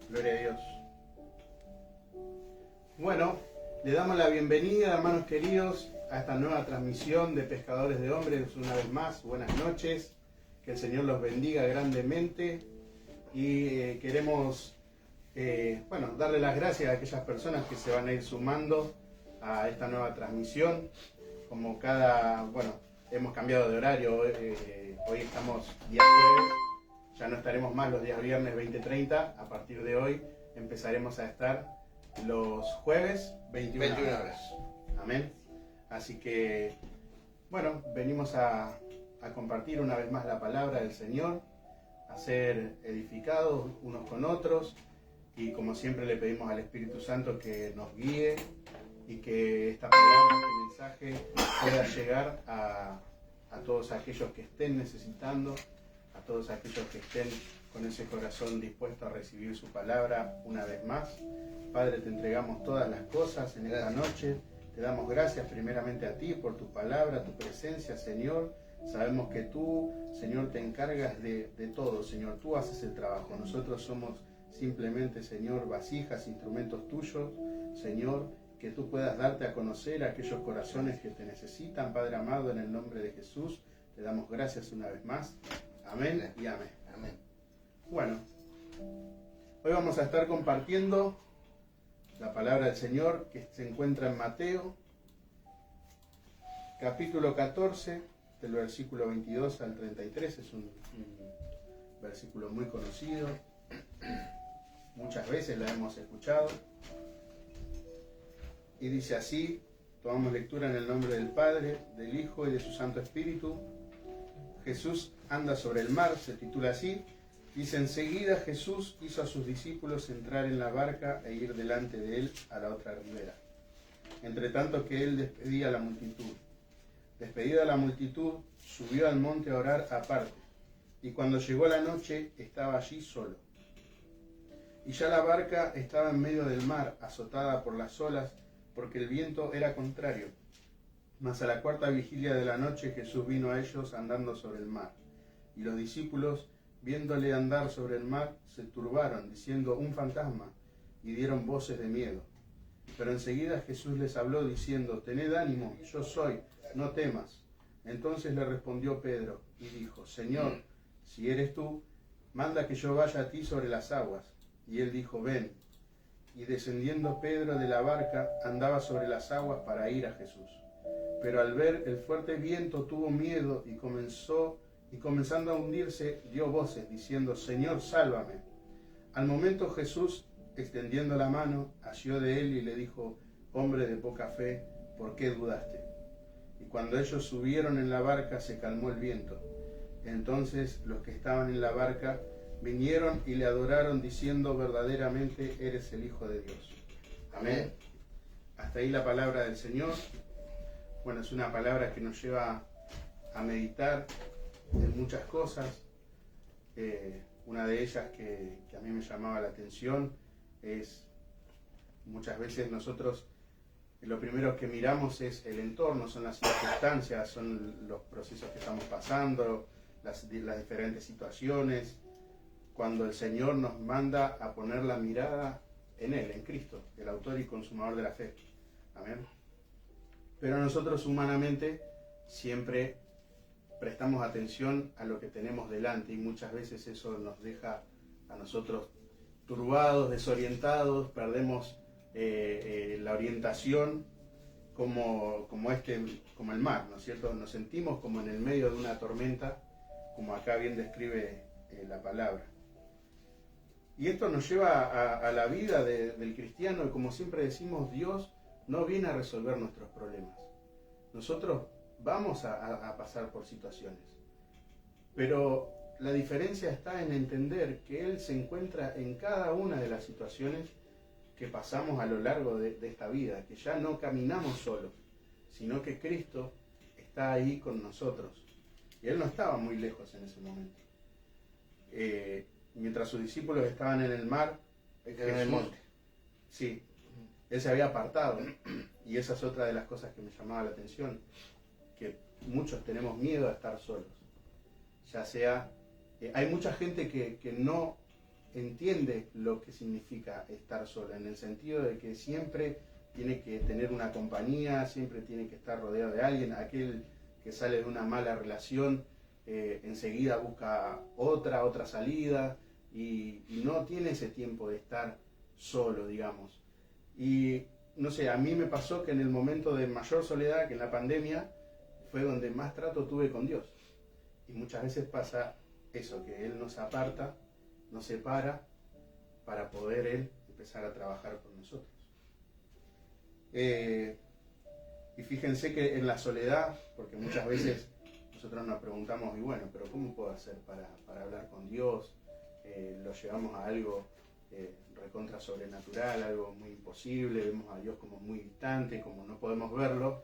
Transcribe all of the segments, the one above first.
Gloria a Dios. Bueno, le damos la bienvenida, hermanos queridos, a esta nueva transmisión de Pescadores de Hombres. Una vez más, buenas noches. Que el Señor los bendiga grandemente. Y queremos, darle las gracias a aquellas personas que se van a ir sumando a esta nueva transmisión. Como hemos cambiado de horario. Hoy estamos día jueves. Ya no estaremos más los días viernes 20:30. A partir de hoy empezaremos a estar los jueves 21 horas. Amén. Así que, venimos a compartir una vez más la palabra del Señor, a ser edificados unos con otros, y como siempre le pedimos al Espíritu Santo que nos guíe y que esta palabra, este mensaje pueda llegar a todos aquellos que estén necesitando, a todos aquellos que estén con ese corazón dispuesto a recibir su palabra una vez más. Padre, te entregamos todas las cosas en esta noche. Te damos gracias primeramente a ti por tu palabra, tu presencia, Señor. Sabemos que tú, Señor, te encargas de todo, Señor. Tú haces el trabajo. Nosotros somos simplemente, Señor, vasijas, instrumentos tuyos, Señor, que tú puedas darte a conocer a aquellos corazones que te necesitan, Padre amado, en el nombre de Jesús. Te damos gracias una vez más. Amén y amén. Amén. Bueno, hoy vamos a estar compartiendo la palabra del Señor que se encuentra en Mateo, capítulo 14, del versículo 22 al 33. Es un versículo muy conocido. Muchas veces la hemos escuchado. Y dice así, tomamos lectura en el nombre del Padre, del Hijo y de su Santo Espíritu. Jesús anda sobre el mar, se titula así. Dice: enseguida Jesús hizo a sus discípulos entrar en la barca e ir delante de él a la otra ribera, entre tanto que él despedía a la multitud. Despedida la multitud, subió al monte a orar aparte, y cuando llegó la noche estaba allí solo. Y ya la barca estaba en medio del mar, azotada por las olas, porque el viento era contrario. Mas a la cuarta vigilia de la noche Jesús vino a ellos andando sobre el mar. Y los discípulos, viéndole andar sobre el mar, se turbaron, diciendo: un fantasma, y dieron voces de miedo. Pero enseguida Jesús les habló, diciendo: tened ánimo, yo soy, no temas. Entonces le respondió Pedro, y dijo: Señor, si eres tú, manda que yo vaya a ti sobre las aguas. Y él dijo: ven. Y descendiendo Pedro de la barca, andaba sobre las aguas para ir a Jesús. Pero al ver el fuerte viento tuvo miedo y comenzando a hundirse, dio voces, diciendo: Señor, sálvame. Al momento Jesús, extendiendo la mano, asió de él y le dijo: hombre de poca fe, ¿por qué dudaste? Y cuando ellos subieron en la barca, se calmó el viento. Entonces los que estaban en la barca vinieron y le adoraron, diciendo: verdaderamente eres el Hijo de Dios. Amén. Hasta ahí la palabra del Señor. Bueno, es una palabra que nos lleva a meditar en muchas cosas. Una de ellas que a mí me llamaba la atención es: muchas veces nosotros lo primero que miramos es el entorno, son las circunstancias, son los procesos que estamos pasando, las diferentes situaciones, cuando el Señor nos manda a poner la mirada en Él, en Cristo, el autor y consumador de la fe. Amén. Pero nosotros humanamente siempre prestamos atención a lo que tenemos delante, y muchas veces eso nos deja a nosotros turbados, desorientados, perdemos la orientación como el mar, ¿no es cierto? Nos sentimos como en el medio de una tormenta, como acá bien describe la palabra. Y esto nos lleva a la vida del cristiano, y como siempre decimos, Dios no viene a resolver nuestros problemas. Nosotros vamos a pasar por situaciones, pero la diferencia está en entender que Él se encuentra en cada una de las situaciones que pasamos a lo largo de esta vida, que ya no caminamos solos, sino que Cristo está ahí con nosotros. Y Él no estaba muy lejos en ese momento. Mientras sus discípulos estaban en el mar, en el monte. Sí, Él se había apartado. Y esa es otra de las cosas que me llamaba la atención, que muchos tenemos miedo a estar solos. Ya sea, hay mucha gente que no entiende lo que significa estar solo, en el sentido de que siempre tiene que tener una compañía, siempre tiene que estar rodeado de alguien. Aquel que sale de una mala relación, enseguida busca otra salida y no tiene ese tiempo de estar solo, digamos. Y no sé, a mí me pasó que en el momento de mayor soledad, que en la pandemia, fue donde más trato tuve con Dios. Y muchas veces pasa eso, que Él nos aparta, nos separa, para poder Él empezar a trabajar con nosotros. Y fíjense que en la soledad, porque muchas veces nosotros nos preguntamos, y bueno, pero ¿cómo puedo hacer para hablar con Dios? Lo llevamos a algo recontra sobrenatural, algo muy imposible, vemos a Dios como muy distante, como no podemos verlo,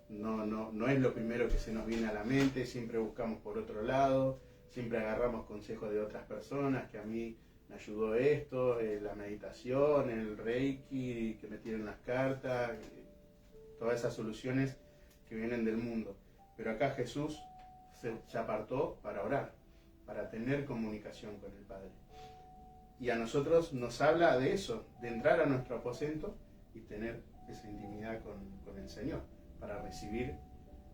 no es lo primero que se nos viene a la mente, siempre buscamos por otro lado, siempre agarramos consejos de otras personas, que a mí me ayudó esto, la meditación, el reiki, que me tienen las cartas, todas esas soluciones que vienen del mundo. Pero acá Jesús se apartó para orar, para tener comunicación con el Padre. Y a nosotros nos habla de eso, de entrar a nuestro aposento y tener esa intimidad con el Señor, para recibir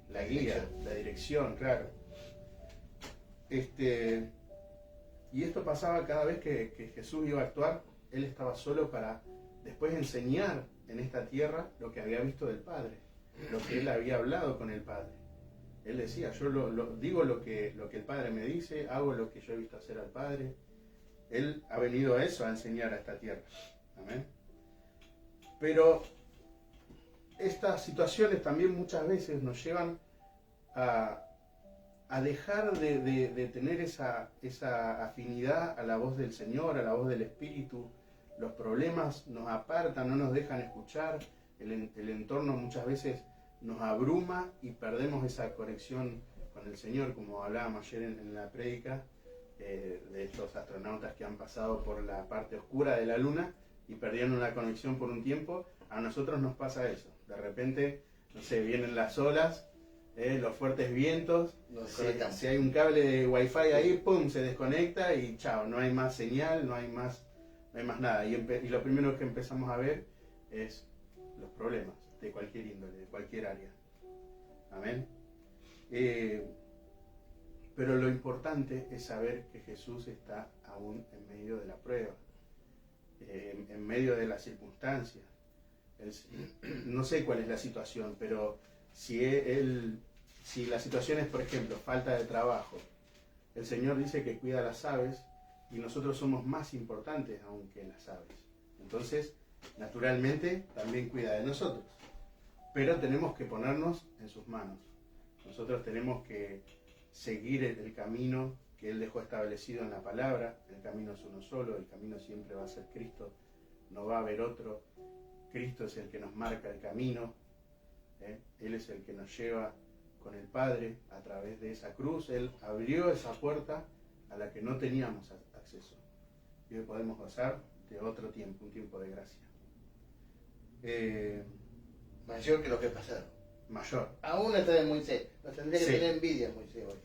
la guía, la dirección, claro. Y esto pasaba cada vez que Jesús iba a actuar. Él estaba solo para después enseñar en esta tierra lo que había visto del Padre, lo que él había hablado con el Padre. Él decía, yo digo lo que el Padre me dice, hago lo que yo he visto hacer al Padre. Él ha venido a eso, a enseñar a esta tierra. Amén. Pero estas situaciones también muchas veces nos llevan a dejar de tener esa afinidad a la voz del Señor, a la voz del Espíritu. Los problemas nos apartan, no nos dejan escuchar, el entorno muchas veces nos abruma y perdemos esa conexión con el Señor, como hablábamos ayer en la prédica, de estos astronautas que han pasado por la parte oscura de la luna y perdieron la conexión por un tiempo. A nosotros nos pasa eso, de repente, no sé, vienen las olas, los fuertes vientos, si hay un cable de wifi ahí, pum, se desconecta y chao, no hay más señal, no hay más nada. Y lo primero que empezamos a ver es los problemas de cualquier índole, de cualquier área. Amén. Pero lo importante es saber que Jesús está aún en medio de la prueba, en medio de las circunstancias. No sé cuál es la situación, pero si la situación es, por ejemplo, falta de trabajo, el Señor dice que cuida las aves y nosotros somos más importantes aún que las aves. Entonces, naturalmente, también cuida de nosotros. Pero tenemos que ponernos en sus manos. Nosotros tenemos que seguir el camino que Él dejó establecido en la palabra. El camino es uno solo, el camino siempre va a ser Cristo, no va a haber otro. Cristo es el que nos marca el camino, Él es el que nos lleva con el Padre a través de esa cruz. Él abrió esa puerta a la que no teníamos acceso. Y hoy podemos gozar de otro tiempo, un tiempo de gracia. Mayor que lo que pasaron. Mayor. Aún está en Moisés. Nos tendría que tener envidia Moisés hoy.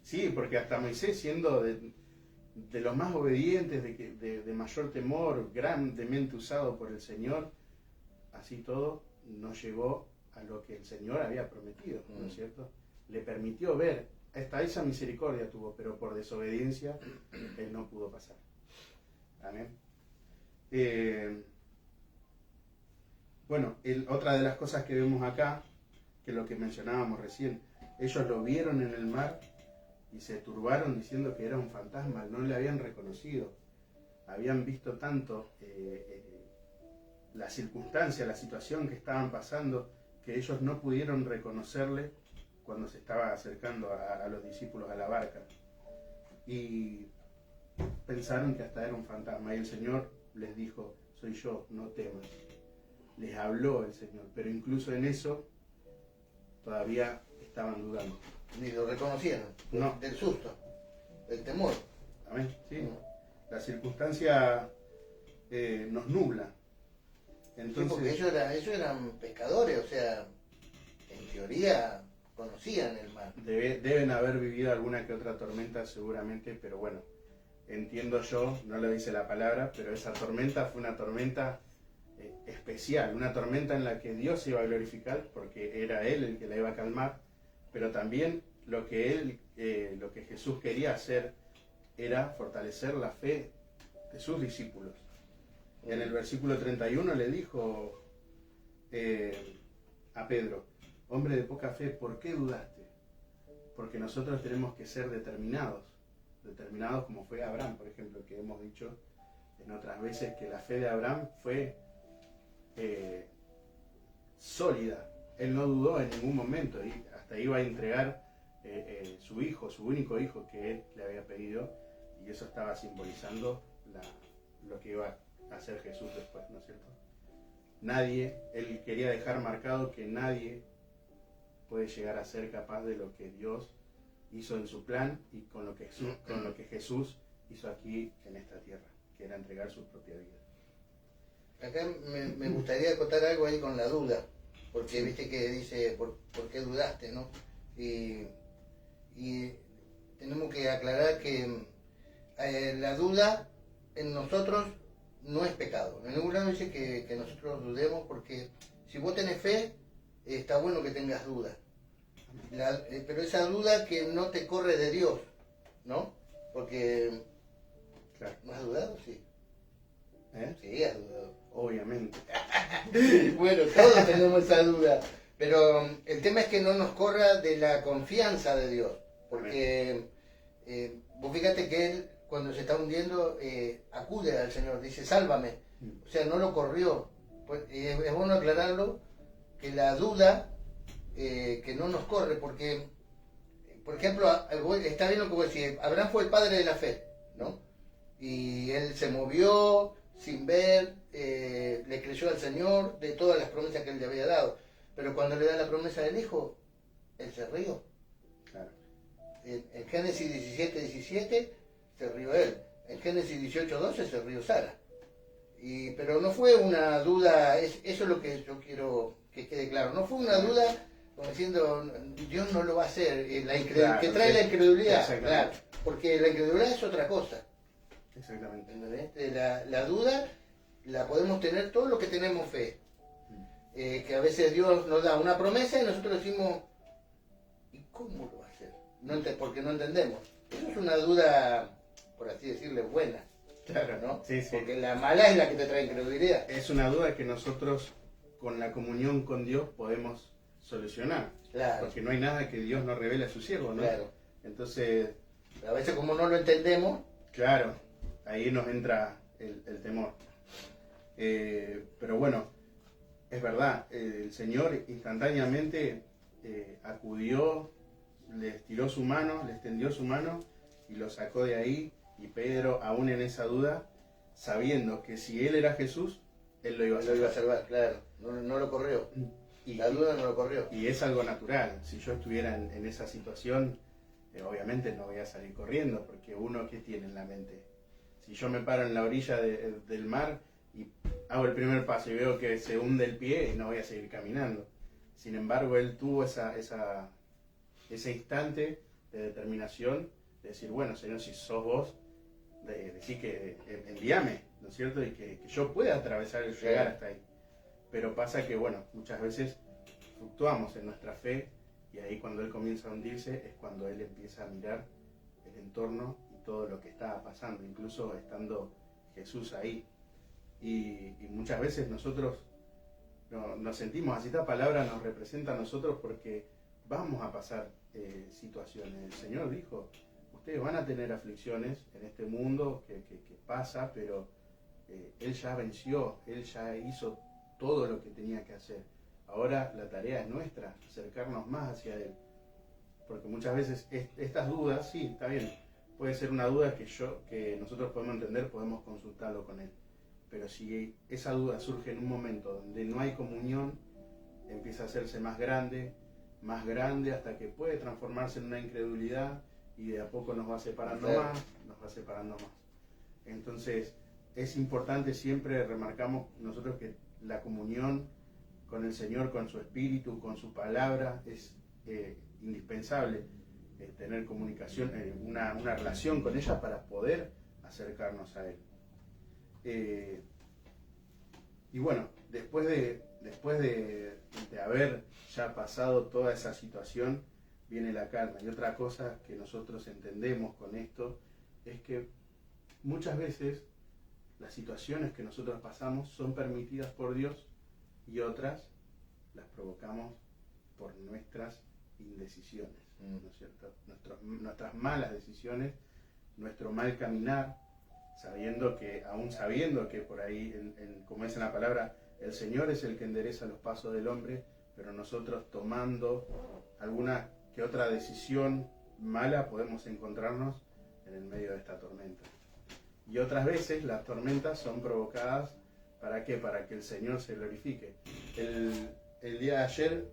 Sí, porque hasta Moisés, siendo de los más obedientes, de mayor temor, grandemente usado por el Señor, así todo, no llegó a lo que el Señor había prometido, ¿no es cierto? Le permitió ver, hasta esa misericordia tuvo, pero por desobediencia Él no pudo pasar. Amén. Bueno, otra de las cosas que vemos acá, que es lo que mencionábamos recién, ellos lo vieron en el mar y se turbaron diciendo que era un fantasma, no le habían reconocido. Habían visto tanto la circunstancia, la situación que estaban pasando, que ellos no pudieron reconocerle cuando se estaba acercando a los discípulos a la barca. Y pensaron que hasta era un fantasma. Y el Señor les dijo, soy yo, no temas. Les habló el Señor, pero incluso en eso todavía estaban dudando. Ni lo reconocieron, No. Del susto, del temor. Amén. Sí. La circunstancia nos nubla. Entonces, Sí, porque ellos eran pescadores, o sea, en teoría conocían el mar. Deben haber vivido alguna que otra tormenta seguramente, pero bueno, entiendo yo, no lo dice la palabra, pero esa tormenta fue una tormenta especial, una tormenta en la que Dios se iba a glorificar porque era Él el que la iba a calmar, pero también lo que Jesús quería hacer era fortalecer la fe de sus discípulos. En el versículo 31 le dijo a Pedro: hombre de poca fe, ¿por qué dudaste? Porque nosotros tenemos que ser determinados como fue Abraham, por ejemplo, que hemos dicho en otras veces que la fe de Abraham fue sólida. Él no dudó en ningún momento y hasta iba a entregar su hijo, su único hijo que él le había pedido, y eso estaba simbolizando lo que iba a hacer Jesús después, ¿no es cierto? Él quería dejar marcado que nadie puede llegar a ser capaz de lo que Dios hizo en su plan y con lo que Jesús hizo aquí en esta tierra, que era entregar su propia vida. Acá me gustaría contar algo ahí con la duda, porque viste que dice, ¿por qué dudaste, no? Y tenemos que aclarar que la duda en nosotros no es pecado. En ningún lado dice que nosotros dudemos, porque si vos tenés fe, está bueno que tengas duda. Pero esa duda que no te corre de Dios, ¿no? Porque... Claro. ¿No has dudado? Sí. Sí, has dudado. Obviamente. Bueno, todos tenemos esa duda. Pero el tema es que no nos corra de la confianza de Dios. Porque vos fíjate que Él, cuando se está hundiendo, acude al Señor, dice, sálvame. O sea, no lo corrió. Pues, es bueno aclararlo, que la duda... que no nos corre, porque, por ejemplo, está bien lo que vos decís, Abraham fue el padre de la fe, ¿no? Y él se movió sin ver, le creyó al Señor de todas las promesas que él le había dado, pero cuando le da la promesa del hijo, él se rió. Claro. En Génesis 17 se rió él, en Génesis 18:12 se rió Sara. Pero no fue una duda, eso es lo que yo quiero que quede claro, no fue una duda como diciendo, Dios no lo va a hacer, Claro, que trae la incredulidad, claro, exactamente. porque la incredulidad es otra cosa. Exactamente. ¿Entendés? La duda la podemos tener todos los que tenemos fe, que a veces Dios nos da una promesa y nosotros decimos, ¿y cómo lo va a hacer? Porque no entendemos. Eso es una duda, por así decirle, buena. Claro, ¿no? Sí. Porque la mala es la que te trae incredulidad. Es una duda que nosotros, con la comunión con Dios, podemos solucionar. Claro. Porque no hay nada que Dios no revele a su siervo, ¿no? Claro. Entonces... A veces como no lo entendemos... Claro, ahí nos entra el temor. Pero bueno, es verdad, el Señor instantáneamente acudió, le estiró su mano, le extendió su mano y lo sacó de ahí. Y Pedro, aún en esa duda, sabiendo que si él era Jesús, él lo iba a salvar. Lo iba a salvar, claro. No lo corrió. La duda no lo corrió. Y es algo natural. Si yo estuviera en esa situación, obviamente no voy a salir corriendo, porque uno, ¿qué tiene en la mente? Si yo me paro en la orilla del mar y hago el primer paso y veo que se hunde el pie, no voy a seguir caminando. Sin embargo, él tuvo ese instante de determinación, de decir, bueno, Señor, si sos vos, de decir que envíame, ¿no es cierto? Y que yo pueda atravesar y llegar hasta ahí. Pero pasa que, bueno, muchas veces fluctuamos en nuestra fe y ahí cuando él comienza a hundirse es cuando él empieza a mirar el entorno y todo lo que estaba pasando, incluso estando Jesús ahí. Y muchas veces nosotros nos sentimos así, esta palabra nos representa a nosotros porque vamos a pasar situaciones. El Señor dijo, ustedes van a tener aflicciones en este mundo que pasa, pero Él ya venció, Él ya hizo todo lo que tenía que hacer. Ahora la tarea es nuestra, acercarnos más hacia Él. Porque muchas veces estas dudas, sí, está bien, puede ser una duda que nosotros podemos entender, podemos consultarlo con Él. Pero si esa duda surge en un momento donde no hay comunión, empieza a hacerse más grande, hasta que puede transformarse en una incredulidad y de a poco nos va separando más. Entonces, es importante, siempre remarcamos nosotros que la comunión con el Señor, con su Espíritu, con su palabra, es indispensable tener comunicación, una relación con ella para poder acercarnos a Él. Y bueno, después de haber ya pasado toda esa situación, viene la calma. Y otra cosa que nosotros entendemos con esto es que muchas veces las situaciones que nosotros pasamos son permitidas por Dios y otras las provocamos por nuestras indecisiones, ¿no es cierto? Nuestras malas decisiones, nuestro mal caminar, aún sabiendo que por ahí, como dice la palabra, el Señor es el que endereza los pasos del hombre, pero nosotros tomando alguna que otra decisión mala podemos encontrarnos en el medio de esta tormenta. Y otras veces las tormentas son provocadas, ¿para qué? Para que el Señor se glorifique. El día de ayer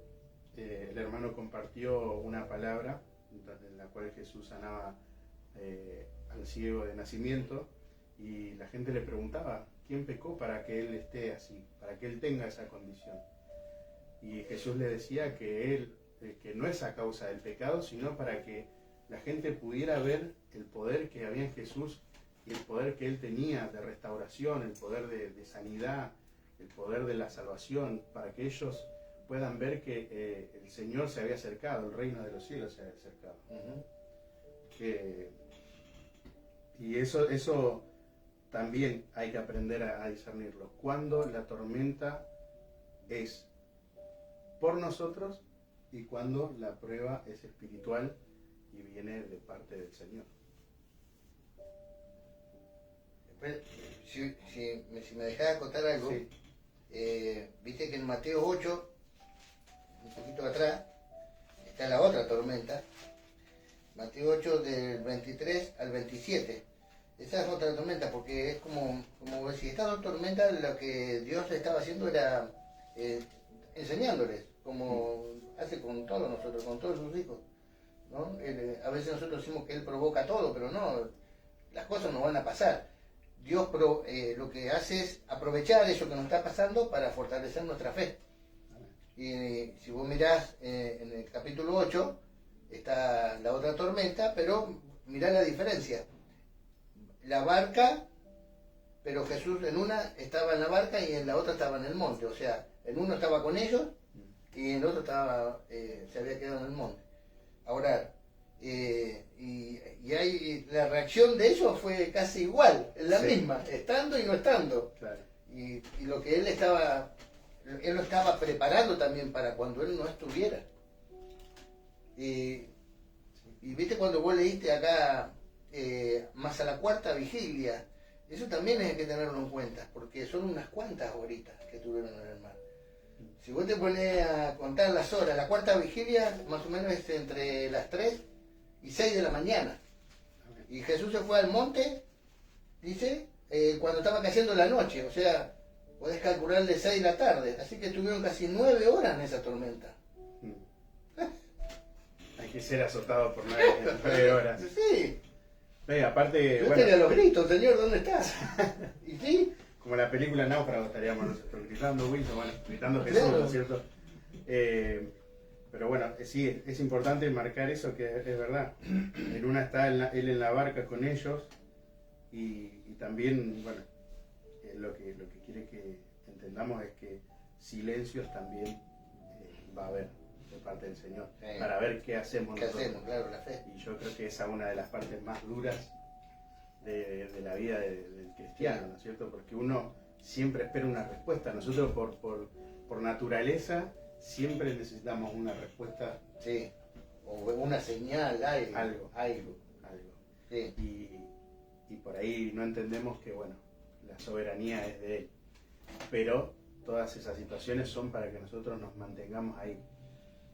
el hermano compartió una palabra en la cual Jesús sanaba al ciego de nacimiento, y la gente le preguntaba quién pecó para que él esté así, para que él tenga esa condición. Y Jesús le decía que no es a causa del pecado, sino para que la gente pudiera ver el poder que había en Jesús y el poder que él tenía de restauración, el poder de sanidad, el poder de la salvación, para que ellos puedan ver que el Señor se había acercado, el reino de los cielos se había acercado. Y eso también hay que aprender a discernirlo. Cuando la tormenta es por nosotros y cuando la prueba es espiritual y viene de parte del Señor. Si me dejás acotar algo, Sí. Viste que en Mateo 8, un poquito atrás, está la otra tormenta. Mateo 8 del 23 al 27. Esa es otra tormenta, porque es como si estas dos tormentas lo que Dios estaba haciendo era enseñándoles, como hace con todos nosotros, con todos sus hijos, ¿no? A veces nosotros decimos que Él provoca todo, pero no, las cosas no van a pasar. Dios lo que hace es aprovechar eso que nos está pasando para fortalecer nuestra fe. Y si vos mirás en el capítulo 8, está la otra tormenta, pero mirá la diferencia. La barca, pero Jesús en una estaba en la barca y en la otra estaba en el monte. O sea, en uno estaba con ellos y en el otro se había quedado en el monte a orar. Y la reacción de ellos fue casi igual, la misma, estando y no estando. Claro. Y lo que él lo estaba preparando también para cuando él no estuviera. Y viste cuando vos leíste acá, más a la cuarta vigilia, eso también hay que tenerlo en cuenta, porque son unas cuantas horitas que tuvieron en el mar. Si vos te pones a contar las horas, la cuarta vigilia más o menos es entre las 3 y 6 de la mañana. Y Jesús se fue al monte, dice, cuando estaba cayendo la noche, o sea, podés calcular de 6 de la tarde, así que estuvieron casi 9 horas en esa tormenta. Hay que ser azotado por 9 horas. Sí. Aparte, Yo tenía los gritos, Señor, ¿dónde estás? ¿Y sí? Como la película Náufrago estaríamos nosotros gritando Wilson, gritando Jesús, Claro. ¿no es cierto? Pero bueno, sí, es importante marcar eso, que es verdad. En una está él en la barca con ellos y también, bueno, lo que quiere que entendamos es que silencios también va a haber de parte del Señor, Sí. para ver qué hacemos ¿Qué nosotros. hacemos? Claro, la fe. Y yo creo que esa es una de las partes más duras de la vida del cristiano, ¿no es cierto? Porque uno siempre espera una respuesta. Nosotros por naturaleza siempre necesitamos una respuesta. Sí. O una señal, algo. Algo. Sí. Y por ahí no entendemos que, bueno, la soberanía es de Él. Pero todas esas situaciones son para que nosotros nos mantengamos ahí,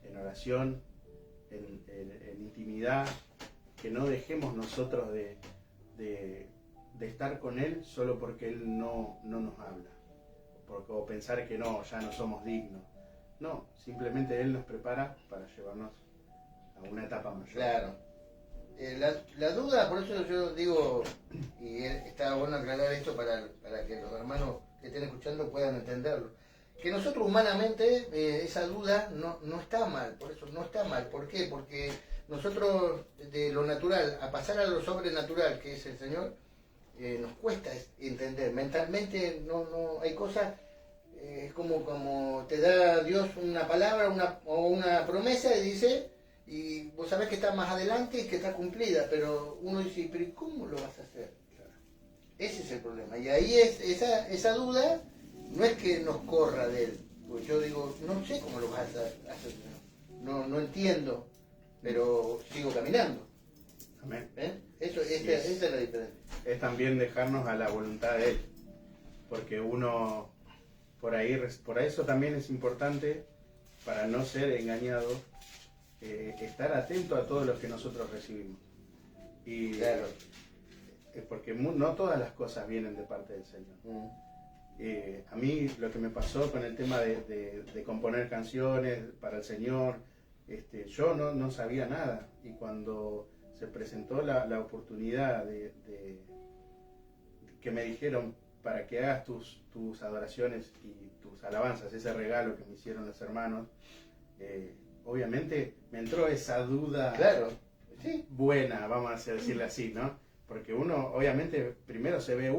en oración, en intimidad, que no dejemos nosotros de estar con Él solo porque Él no nos habla, o pensar que no, ya no somos dignos. No, simplemente Él nos prepara para llevarnos a una etapa mayor. Claro. La duda, por eso yo digo, y está bueno aclarar esto para que los hermanos que estén escuchando puedan entenderlo, que nosotros humanamente esa duda no está mal, por eso no está mal. ¿Por qué? Porque nosotros de lo natural a pasar a lo sobrenatural, que es el Señor, nos cuesta entender. Mentalmente no hay cosas, es como te da Dios una palabra o una promesa y dice, y vos sabés que está más adelante y que está cumplida, pero uno dice, pero ¿y cómo lo vas a hacer? Ese es el problema. Y ahí es esa duda, no es que nos corra de él. Pues yo digo, no sé cómo lo vas a hacer. No entiendo, pero sigo caminando. Amén. Esa es la diferencia. Es también dejarnos a la voluntad de Él, porque uno, por eso también es importante, para no ser engañado, estar atento a todo lo que nosotros recibimos. Y claro. Porque no todas las cosas vienen de parte del Señor. A mí lo que me pasó con el tema de componer canciones para el Señor, yo no sabía nada, y cuando se presentó la oportunidad que me dijeron para que hagas tus adoraciones y tus alabanzas, ese regalo que me hicieron los hermanos, obviamente me entró esa duda, claro, sí, buena, vamos a decirle así, ¿no? Porque uno, obviamente, primero se ve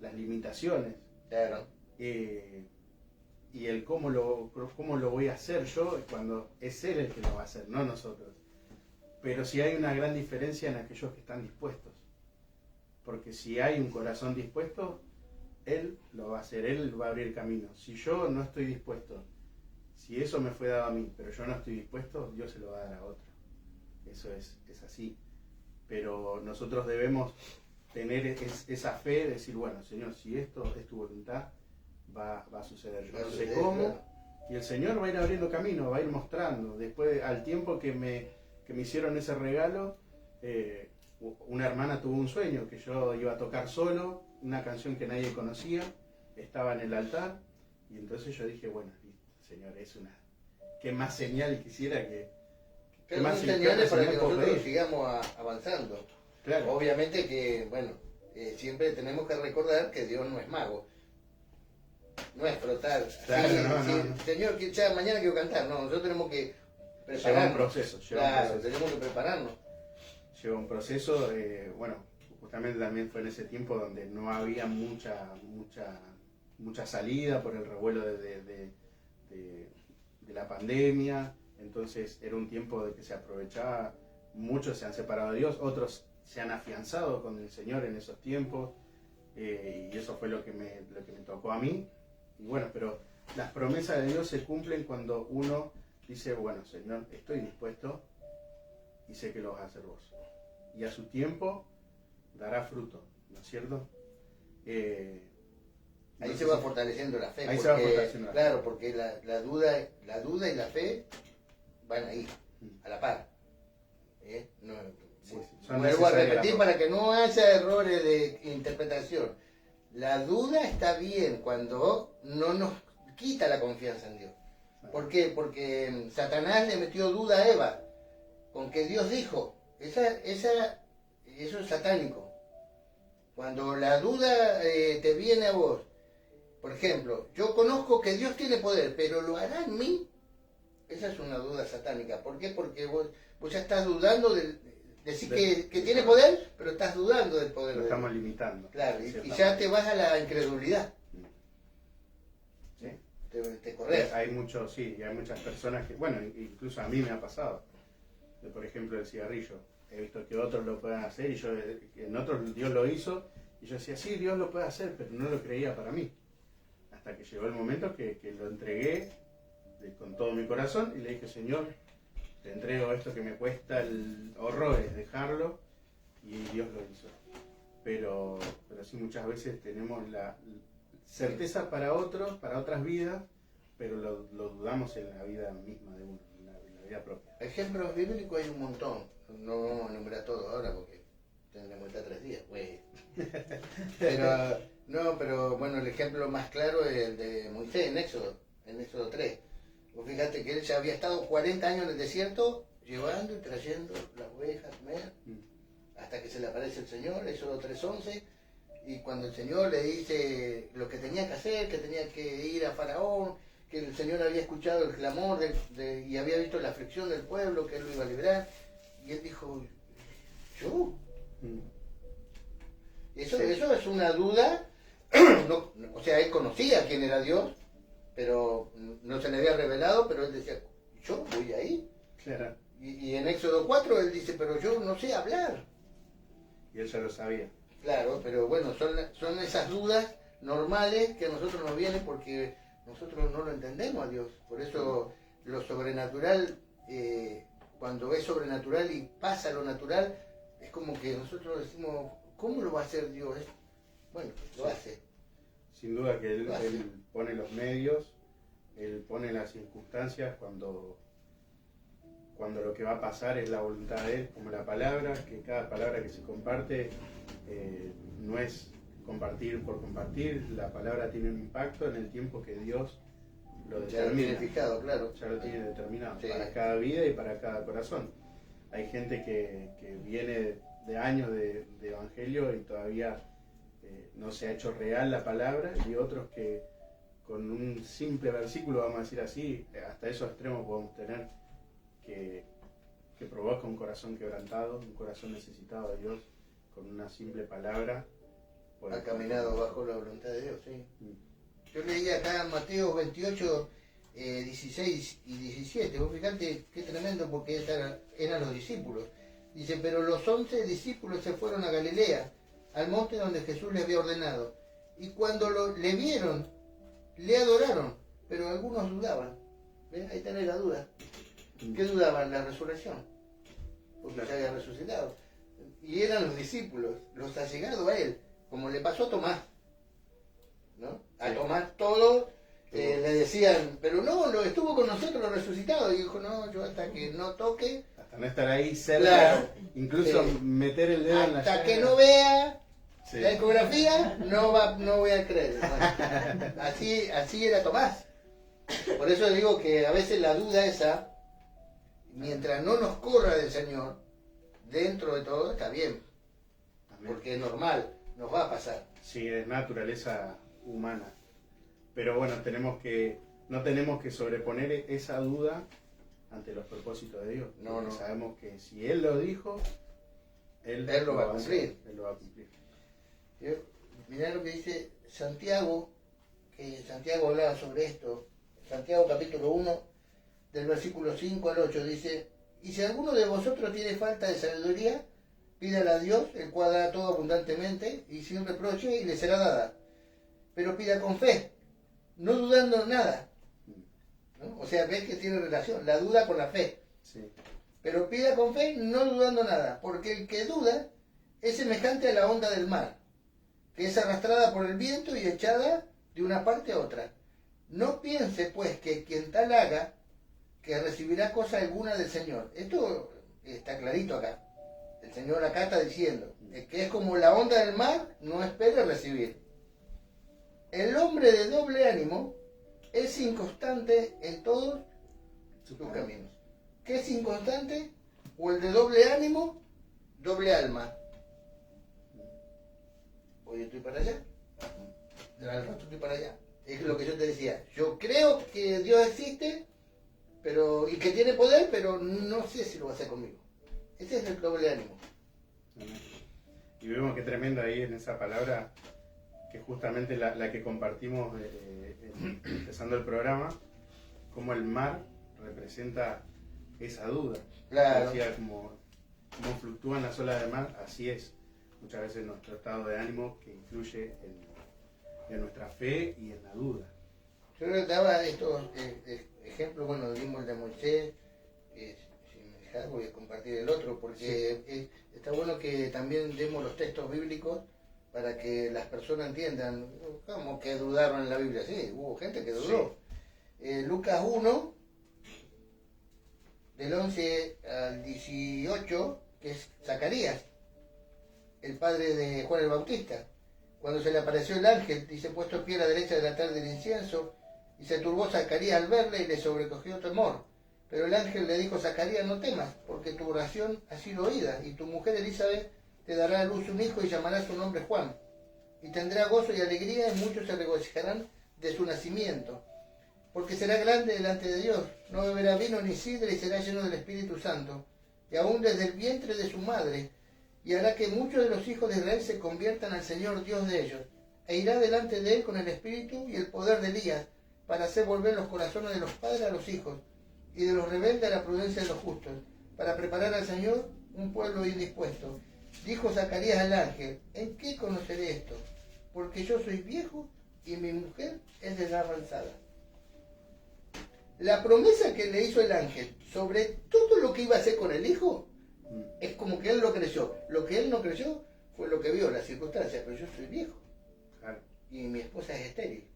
las limitaciones, claro, y el cómo lo voy a hacer yo, cuando es Él el que lo va a hacer, no nosotros. Pero sí hay una gran diferencia en aquellos que están dispuestos. Porque si hay un corazón dispuesto, Él lo va a hacer, Él va a abrir camino. Si yo no estoy dispuesto, si eso me fue dado a mí, pero yo no estoy dispuesto, Dios se lo va a dar a otro. Eso es así. Pero nosotros debemos tener esa fe de decir, bueno, Señor, si esto es tu voluntad, va a suceder. Yo no sé cómo, y el Señor va a ir abriendo camino, va a ir mostrando. Después, al tiempo que me hicieron ese regalo, una hermana tuvo un sueño, que yo iba a tocar solo, una canción que nadie conocía, estaba en el altar, y entonces yo dije, bueno, Señor, ¿qué más señal quisiera que... Pero más señales para que nosotros sigamos avanzando. Claro. Obviamente que, bueno, siempre tenemos que recordar que Dios no es mago. No es frotar. Claro, sí, no. Señor, mañana quiero cantar. No, nosotros tenemos que prepararnos. Lleva un proceso. Tenemos que prepararnos. Lleva un proceso, bueno, justamente también fue en ese tiempo donde no había mucha salida por el revuelo de la pandemia. Entonces era un tiempo de que se aprovechaba, muchos se han separado de Dios, otros se han afianzado con el Señor en esos tiempos, y eso fue lo que me tocó a mí. Y bueno, pero las promesas de Dios se cumplen cuando uno dice, bueno, Señor, estoy dispuesto y sé que lo vas a hacer vos. Y a su tiempo dará fruto, ¿no es cierto? Ahí se va fortaleciendo la fe. Ahí se va fortaleciendo la fe. Claro, porque la duda y la fe van ahí, a la par. Vuelvo a repetir para que no haya errores de interpretación. La duda está bien cuando no nos quita la confianza en Dios. ¿Por qué? Porque Satanás le metió duda a Eva con que Dios dijo. Eso es satánico. Cuando la duda te viene a vos, por ejemplo, yo conozco que Dios tiene poder, pero ¿lo hará en mí? Esa es una duda satánica. ¿Por qué? Porque vos ya estás dudando de decir que tiene poder, pero estás dudando del poder. Lo estamos limitando. Claro, y ya te vas a la incredulidad. ¿Sí? Te corres. Hay muchas personas que, bueno, incluso a mí me ha pasado. Por ejemplo, el cigarrillo. He visto que otros lo pueden hacer y en otros Dios lo hizo. Y yo decía, sí, Dios lo puede hacer, pero no lo creía para mí. Hasta que llegó el momento que lo entregué con todo mi corazón y le dije, Señor, te entrego esto que me cuesta horrores dejarlo, y Dios lo hizo. Pero sí, muchas veces tenemos la certeza para otros, para otras vidas, pero lo dudamos en la vida misma de uno, en la vida propia. Ejemplos bíblicos hay un montón. No vamos a nombrar todos ahora porque tendremos que estar 3 días, güey. Pero bueno, el ejemplo más claro es el de Moisés en Éxodo 3. Vos fíjate que él ya había estado 40 años en el desierto, llevando y trayendo las ovejas, hasta que se le aparece el Señor, Éxodo 3:11, y cuando el Señor le dice lo que tenía que hacer, que tenía que ir a Faraón, que el Señor había escuchado el clamor y había visto la aflicción del pueblo, que él lo iba a liberar, y él dijo, ¿yo? Eso, Sí. eso es una duda. O sea, él conocía quién era Dios, pero no se le había revelado, pero él decía, yo voy ahí. Claro. Y en Éxodo 4 él dice, pero yo no sé hablar. Y él ya lo sabía. Claro, pero bueno, son esas dudas normales que a nosotros nos vienen porque nosotros no lo entendemos a Dios. Por eso lo sobrenatural, cuando es sobrenatural y pasa lo natural, es como que nosotros decimos, ¿cómo lo va a hacer Dios? Bueno, lo hace. Sin duda que él, Lo hace. él pone los medios, él pone las circunstancias cuando lo que va a pasar es la voluntad de él, como la palabra, que cada palabra que se comparte no es compartir por compartir, la palabra tiene un impacto en el tiempo que Dios lo Ya lo tiene determina. fijado, claro. Ya lo tiene determinado, Sí. para cada vida y para cada corazón. Hay gente que viene de años de evangelio y todavía no se ha hecho real la palabra, y otros que con un simple versículo, vamos a decir así, hasta esos extremos podemos tener, que provoca un corazón quebrantado, un corazón necesitado de Dios, con una simple palabra. Ha caminado bajo la voluntad de Dios, sí. Mm. Yo leía acá en Mateo 28, 16 y 17. Vos fijate qué tremendo, porque eran los discípulos. Dice, pero los 11 discípulos se fueron a Galilea, al monte donde Jesús les había ordenado. Y cuando le vieron, le adoraron, pero algunos dudaban. ¿Ves? Ahí tenés la duda. ¿Qué dudaban? La resurrección. Porque ya había resucitado. Y eran los discípulos, los allegados a él, como le pasó a Tomás. ¿No? A Sí. Tomás todo le decían, pero no, lo estuvo con nosotros resucitado. Y dijo, no, yo hasta que no toque, Hasta no estar ahí cerca, Claro. incluso Sí. meter el dedo en la hasta llaga. que no vea Sí. la ecografía, no voy a creer. Bueno, así era Tomás. Por eso digo que a veces la duda esa, mientras no nos corra del Señor, dentro de todo está bien, Amén. porque es normal, nos va a pasar. Sí, es naturaleza humana. Pero bueno, no tenemos que sobreponer esa duda ante los propósitos de Dios. No, Porque no. sabemos que si Él lo dijo, Él Él lo va a hacer, cumplir. Él lo va a cumplir. Mirá lo que dice Santiago, que Santiago hablaba sobre esto. Santiago capítulo 1, del versículo 5 al 8, dice, y si alguno de vosotros tiene falta de sabiduría, pídala a Dios, el cual da todo abundantemente y sin reproche, y le será dada. Pero pida con fe, no dudando nada. ¿No? O sea, ves que tiene relación, la duda con la fe. Sí. Pero pida con fe, no dudando nada, porque el que duda es semejante a la onda del mar, que es arrastrada por el viento y echada de una parte a otra. No piense, pues, que quien tal haga, que recibirá cosa alguna del Señor. Esto está clarito acá. El Señor acá está diciendo que es como la onda del mar, no espere recibir. El hombre de doble ánimo es inconstante en todos sus caminos. ¿Qué es inconstante? O el de doble ánimo, doble alma. Hoy estoy para allá, al rato estoy para allá. Es lo que yo te decía. Yo creo que Dios existe, y que tiene poder, pero no sé si lo va a hacer conmigo. Ese es el doble ánimo. Amén. Y vemos que tremendo ahí en esa palabra, que justamente la que compartimos empezando el programa, como el mar representa esa duda. Claro. Decía, como fluctúan las olas del mar, así es muchas veces nuestro estado de ánimo, que influye en nuestra fe y en la duda. Yo le daba estos ejemplos, bueno, dimos el de Moisés, si me dejas voy a compartir el otro, porque está bueno que también demos los textos bíblicos para que las personas entiendan, ¿cómo que dudaron en la Biblia? Sí, hubo gente que dudó. Lucas 1, del 11 al 18, que es Zacarías, el padre de Juan el Bautista. Cuando se le apareció el ángel, dice, puesto en pie a la derecha del altar del incienso, y se turbó Zacarías al verle y le sobrecogió temor. Pero el ángel le dijo, Zacarías, no temas, porque tu oración ha sido oída, y tu mujer Elizabeth te dará a luz un hijo y llamará su nombre Juan. Y tendrá gozo y alegría, y muchos se regocijarán de su nacimiento. Porque será grande delante de Dios, no beberá vino ni sidra, y será lleno del Espíritu Santo. Y aún desde el vientre de su madre y hará que muchos de los hijos de Israel se conviertan al Señor Dios de ellos, e irá delante de él con el espíritu y el poder de Elías, para hacer volver los corazones de los padres a los hijos, y de los rebeldes a la prudencia de los justos, para preparar al Señor un pueblo indispuesto. Dijo Zacarías al ángel: ¿en qué conoceré esto? Porque yo soy viejo y mi mujer es de edad avanzada. La promesa que le hizo el ángel sobre todo lo que iba a hacer con el hijo, es como que él lo creyó. Lo que él no creyó fue lo que vio, las circunstancias. Pero yo soy viejo. Claro. Y mi esposa es estéril.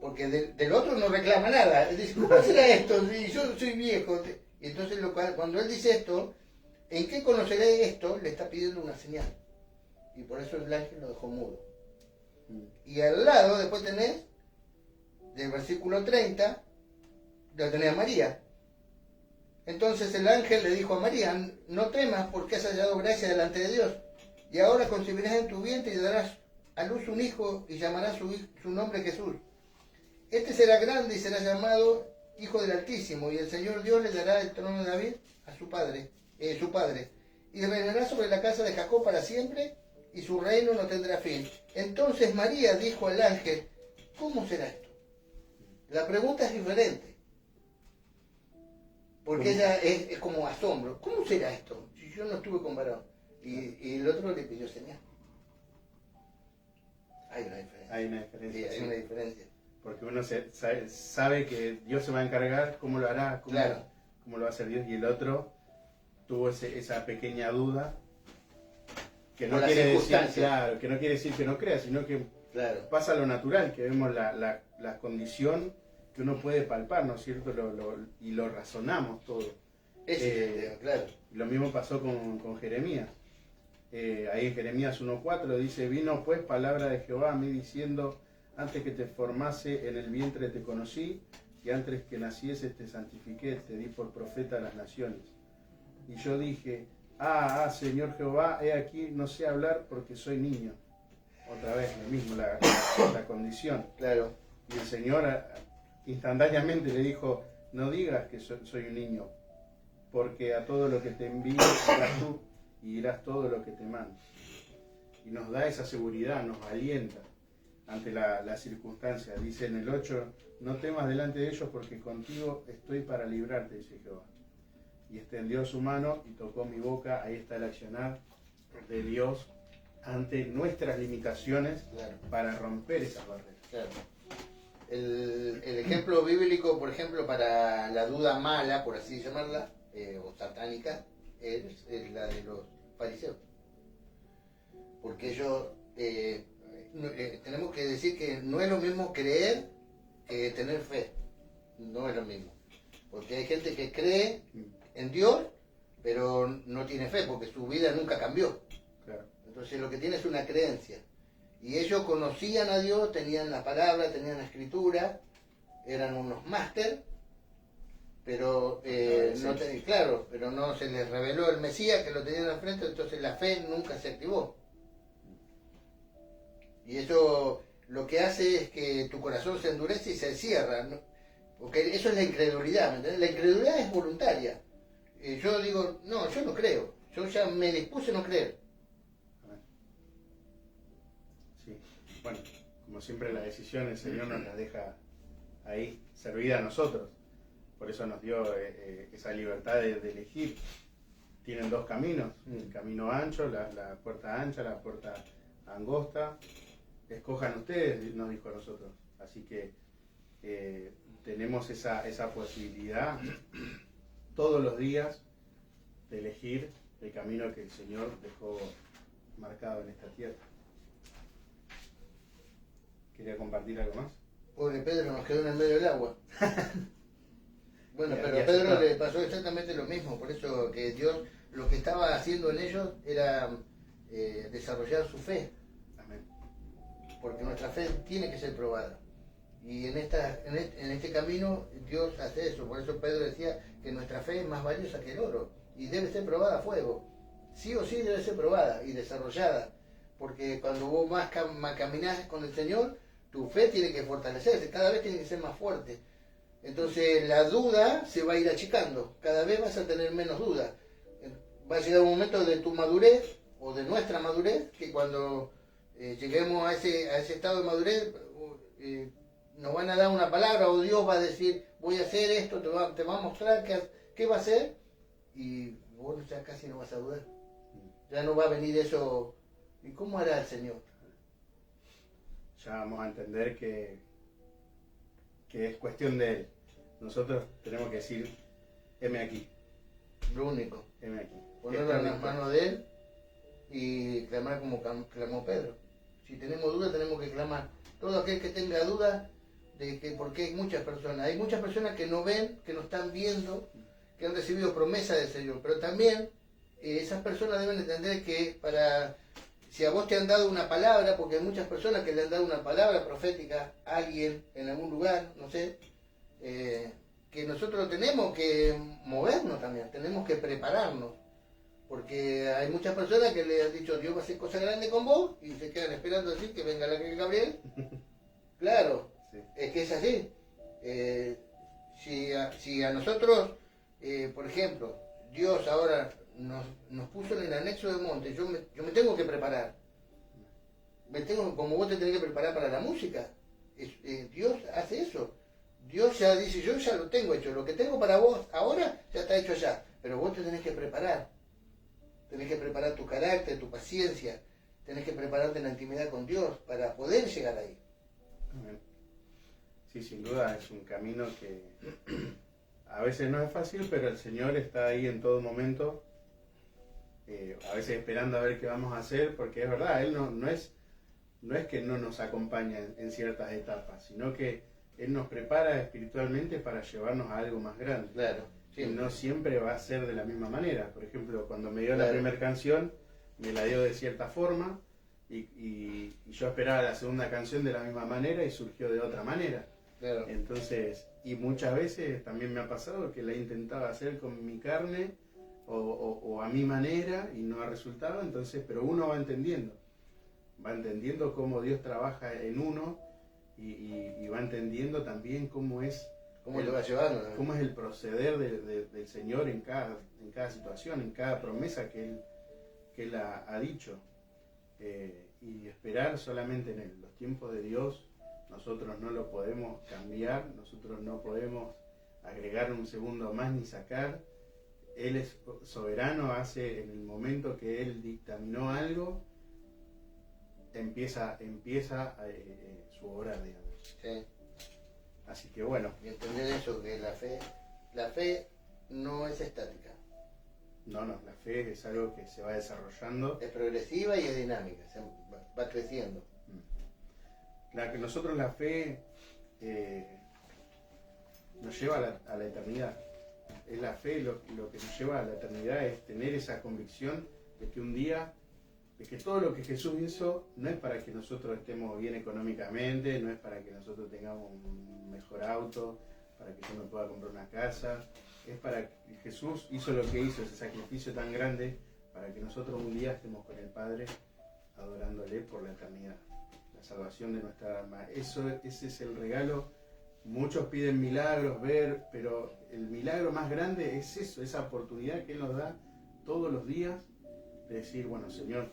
Porque del otro no reclama nada. Él dice: ¿cómo será esto? Si yo soy viejo. Y entonces cuando él dice esto, ¿en qué conoceré esto? Le está pidiendo una señal. Y por eso el ángel lo dejó mudo. Y al lado después tenés, del versículo 30, lo tenés a María. Entonces el ángel le dijo a María: no temas, porque has hallado gracia delante de Dios. Y ahora concebirás en tu vientre y darás a luz un hijo, y llamarás su nombre Jesús. Este será grande y será llamado Hijo del Altísimo, y el Señor Dios le dará el trono de David a su padre, y reinará sobre la casa de Jacob para siempre, y su reino no tendrá fin. Entonces María dijo al ángel: ¿cómo será esto? La pregunta es diferente, porque ella es como asombro. ¿Cómo será esto? Si yo no estuve con varón. Y el otro le pidió señal. Hay una diferencia. Hay una diferencia. Sí, hay una diferencia. Porque uno sabe que Dios se va a encargar, cómo lo hará, cómo lo va a hacer Dios, y el otro tuvo esa pequeña duda que no quiere decir, claro, que no quiere decir que no crea, sino que pasa lo natural, que vemos la condición que uno puede palpar, ¿no es cierto? Y lo razonamos todo. Claro. Lo mismo pasó con Jeremías. Ahí en Jeremías 1:4 dice: vino pues palabra de Jehová a mí diciendo: antes que te formase en el vientre te conocí, y antes que nacieses te santifiqué, te di por profeta a las naciones. Y yo dije: Señor Jehová, he aquí, no sé hablar porque soy niño. Otra vez, lo mismo, la condición. Claro. Y el Señor instantáneamente le dijo: no digas que soy un niño, porque a todo lo que te envío irás tú, y irás todo lo que te mando. Y nos da esa seguridad, nos alienta ante la circunstancia. Dice en el 8: no temas delante de ellos, porque contigo estoy para librarte, dice Jehová. Y extendió su mano y tocó mi boca. Ahí está el accionar de Dios ante nuestras limitaciones, para romper esas barreras. Claro. El ejemplo bíblico, por ejemplo, para la duda mala, por así llamarla, o satánica, es la de los fariseos. Porque ellos, tenemos que decir que no es lo mismo creer que tener fe. No es lo mismo. Porque hay gente que cree en Dios, pero no tiene fe, porque su vida nunca cambió. Claro. Entonces lo que tiene es una creencia. Y ellos conocían a Dios, tenían la palabra, tenían la escritura, eran unos máster, pero pero no se les reveló el Mesías que lo tenían al frente, entonces la fe nunca se activó. Y eso lo que hace es que tu corazón se endurece y se cierra, ¿no? Porque eso es la incredulidad, ¿me entiendes? La incredulidad es voluntaria. Yo digo: no, yo no creo, yo ya me dispuse a no creer. Sí, bueno, como siempre la decisión el Señor nos la deja ahí, servida a nosotros. Por eso nos dio esa libertad de elegir. Tienen dos caminos: el camino ancho, la puerta ancha, la puerta angosta. Escojan ustedes, nos dijo a nosotros. Así que tenemos esa posibilidad todos los días de elegir el camino que el Señor dejó marcado en esta tierra. ¿Quería compartir algo más? Pobre Pedro, nos quedó en el medio del agua. Bueno, pero a Ya Pedro está. le pasó exactamente lo mismo. Por eso que Dios lo que estaba haciendo en ellos era desarrollar su fe. Amén. Porque nuestra fe tiene que ser probada. Y en este camino Dios hace eso. Por eso Pedro decía que nuestra fe es más valiosa que el oro. Y debe ser probada a fuego. Sí o sí debe ser probada y desarrollada. Porque cuando vos más caminás con el Señor, tu fe tiene que fortalecerse. Cada vez tiene que ser más fuerte. Entonces la duda se va a ir achicando. Cada vez vas a tener menos duda. va a llegar un momento de tu madurez o de nuestra madurez, que cuando lleguemos a ese estado de madurez, nos van a dar una palabra o Dios va a decir, voy a hacer esto, te va a mostrar qué va a hacer, y vos ya casi no vas a dudar. Ya no va a venir eso. ¿Y cómo hará el Señor? Ya vamos a entender que es cuestión de Él. Nosotros tenemos que decir, heme aquí. Lo único. Heme aquí. Ponerlo en las manos de Él y clamar como clamó Pedro. Si tenemos duda, tenemos que clamar. Todo aquel que tenga duda, porque hay muchas personas que no ven, que no están viendo, que han recibido promesa del Señor, pero también esas personas deben entender que si a vos te han dado una palabra, porque hay muchas personas que le han dado una palabra profética a alguien en algún lugar, no sé, que nosotros tenemos que movernos también, tenemos que prepararnos, porque hay muchas personas que le han dicho Dios va a hacer cosas grandes con vos y se quedan esperando así que venga el ángel Gabriel. Claro, sí. Es que es así. Si a nosotros, por ejemplo, Dios ahora nos puso en el anexo del monte, yo me tengo que preparar. Como vos te tenés que preparar para la música. Dios hace eso. Dios ya dice, yo ya lo tengo hecho. Lo que tengo para vos ahora ya está hecho allá. Pero vos te tenés que preparar. Tenés que preparar tu carácter, tu paciencia. Tenés que prepararte en la intimidad con Dios para poder llegar ahí. Sí, sin duda es un camino que a veces no es fácil, pero el Señor está ahí en todo momento, a veces esperando a ver qué vamos a hacer, porque es verdad, Él no es que no nos acompaña en ciertas etapas, sino que Él nos prepara espiritualmente para llevarnos a algo más grande. Claro. Y no siempre va a ser de la misma manera. Por ejemplo, cuando me dio la primera canción, me la dio de cierta forma, y yo esperaba la segunda canción de la misma manera y surgió de otra manera. Claro. Entonces, y muchas veces también me ha pasado que la he intentado hacer con mi carne o a mi manera y no ha resultado, entonces, pero uno va entendiendo cómo Dios trabaja en uno y va entendiendo también cómo es lo va llevando, ¿no? Cómo es el proceder del Señor en cada situación, en cada promesa que Él ha dicho. Y esperar solamente en Él. Los tiempos de Dios nosotros no lo podemos cambiar, nosotros no podemos agregar un segundo más ni sacar. Él es soberano, hace en el momento que Él dictaminó algo, empieza su obra, digamos. Sí. Así que bueno. Y entender eso, que la fe no es estática. No, la fe es algo que se va desarrollando. Es progresiva y es dinámica, va creciendo. Claro que nosotros la fe nos lleva a la eternidad. Es la fe lo que nos lleva a la eternidad, es tener esa convicción de que un día, de que todo lo que Jesús hizo no es para que nosotros estemos bien económicamente, no es para que nosotros tengamos un mejor auto, para que yo me pueda comprar una casa, es para que Jesús hizo lo que hizo, ese sacrificio tan grande, para que nosotros un día estemos con el Padre adorándole por la eternidad, la salvación de nuestra alma. Ese es el regalo. Muchos piden milagros, pero el milagro más grande es eso, esa oportunidad que Él nos da todos los días de decir, bueno, Señor,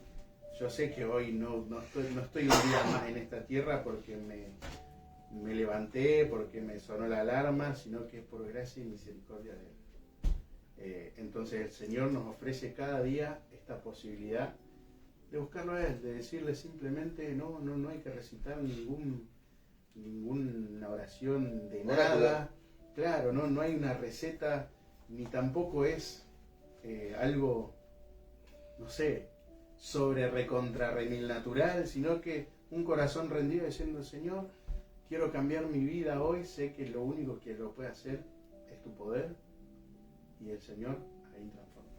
yo sé que hoy no estoy un día más en esta tierra porque me levanté, porque me sonó la alarma, sino que es por gracia y misericordia de Él. Entonces el Señor nos ofrece cada día esta posibilidad de buscarlo a Él, de decirle simplemente, no hay que recitar ninguna oración de nada. Claro, no hay una receta, ni tampoco es algo, no sé, sobre recontra remil natural, sino que un corazón rendido diciendo, Señor, quiero cambiar mi vida hoy, sé que lo único que lo puede hacer es tu poder, y el Señor ahí transforma.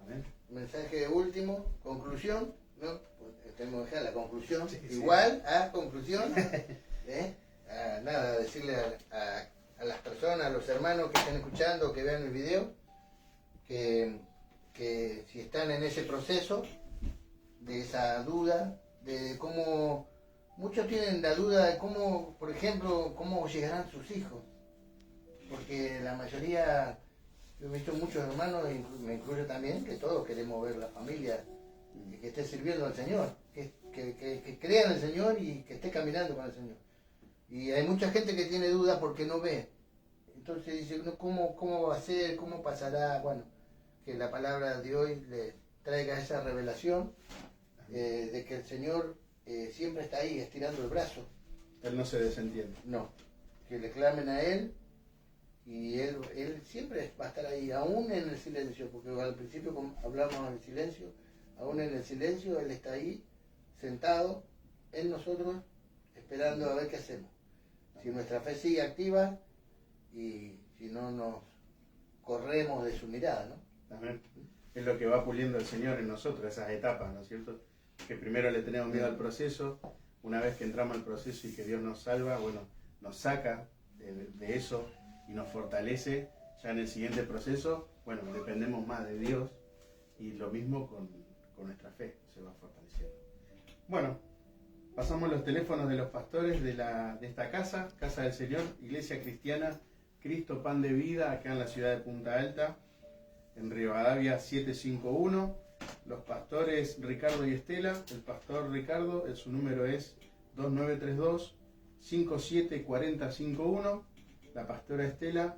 Amén. Mensaje último, conclusión, ¿no? Tenemos que dejar la conclusión, sí, igual a conclusión, nada, decirle a las personas, a los hermanos que estén escuchando, que vean el video, que si están en ese proceso de esa duda, de cómo muchos tienen la duda de cómo, por ejemplo, cómo llegarán sus hijos, porque la mayoría Yo he visto muchos hermanos, me incluyo también, que todos queremos ver la familia que esté sirviendo al Señor, que crea en el Señor y que esté caminando con el Señor. Y hay mucha gente que tiene dudas porque no ve. Entonces dice, no, ¿cómo va a ser? ¿Cómo pasará? Bueno, que la palabra de hoy le traiga esa revelación de que el Señor siempre está ahí estirando el brazo. Él no se desentiende. No, que le clamen a Él y él siempre va a estar ahí, aún en el silencio, porque al principio hablamos del silencio, aún en el silencio Él está ahí, sentado en nosotros, esperando a ver qué hacemos. Si nuestra fe sigue activa y si no nos corremos de su mirada, ¿no? Amén. Es lo que va puliendo el Señor en nosotros, esas etapas, ¿no es cierto? Que primero le tenemos miedo al proceso, una vez que entramos al proceso y que Dios nos salva, bueno, nos saca de eso y nos fortalece. Ya en el siguiente proceso, bueno, dependemos más de Dios y lo mismo con nuestra fe, se va fortaleciendo. Bueno, pasamos los teléfonos de los pastores de esta casa del Señor, Iglesia Cristiana, Cristo Pan de Vida, acá en la ciudad de Punta Alta, en Rivadavia 751. Los pastores Ricardo y Estela, el pastor Ricardo, su número es 2932-574051, la pastora Estela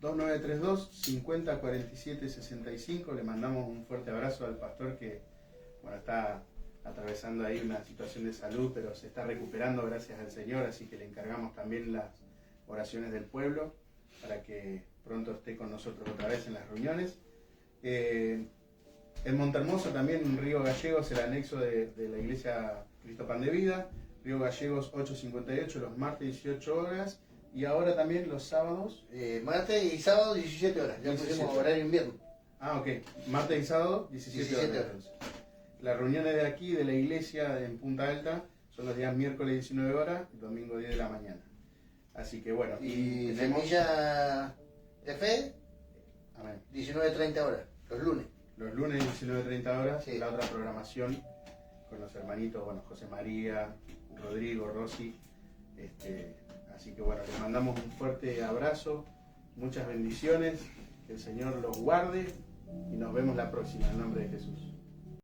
2932-504765. Le mandamos un fuerte abrazo al pastor que, bueno, está atravesando ahí una situación de salud, pero se está recuperando gracias al Señor, así que le encargamos también las oraciones del pueblo para que pronto esté con nosotros otra vez en las reuniones. En Montehermoso también, en Río Gallegos, el anexo de la iglesia Cristo Pan de Vida, Río Gallegos 858, los martes 18 horas, y ahora también los sábados. Martes y sábado 17 horas, ya 17. pusimos horario invierno. Ah, ok, martes y sábado 17 horas. Entonces. Las reuniones de aquí, de la iglesia en Punta Alta, son los días miércoles 19 horas y domingo 10 de la mañana. Así que bueno. Y Semilla de Fe, amén, 19:30 horas, los lunes. Los lunes 19:30 horas, Sí. La otra programación con los hermanitos, bueno, José María, Rodrigo, Rosy. Así que bueno, les mandamos un fuerte abrazo, muchas bendiciones, que el Señor los guarde y nos vemos la próxima, en nombre de Jesús.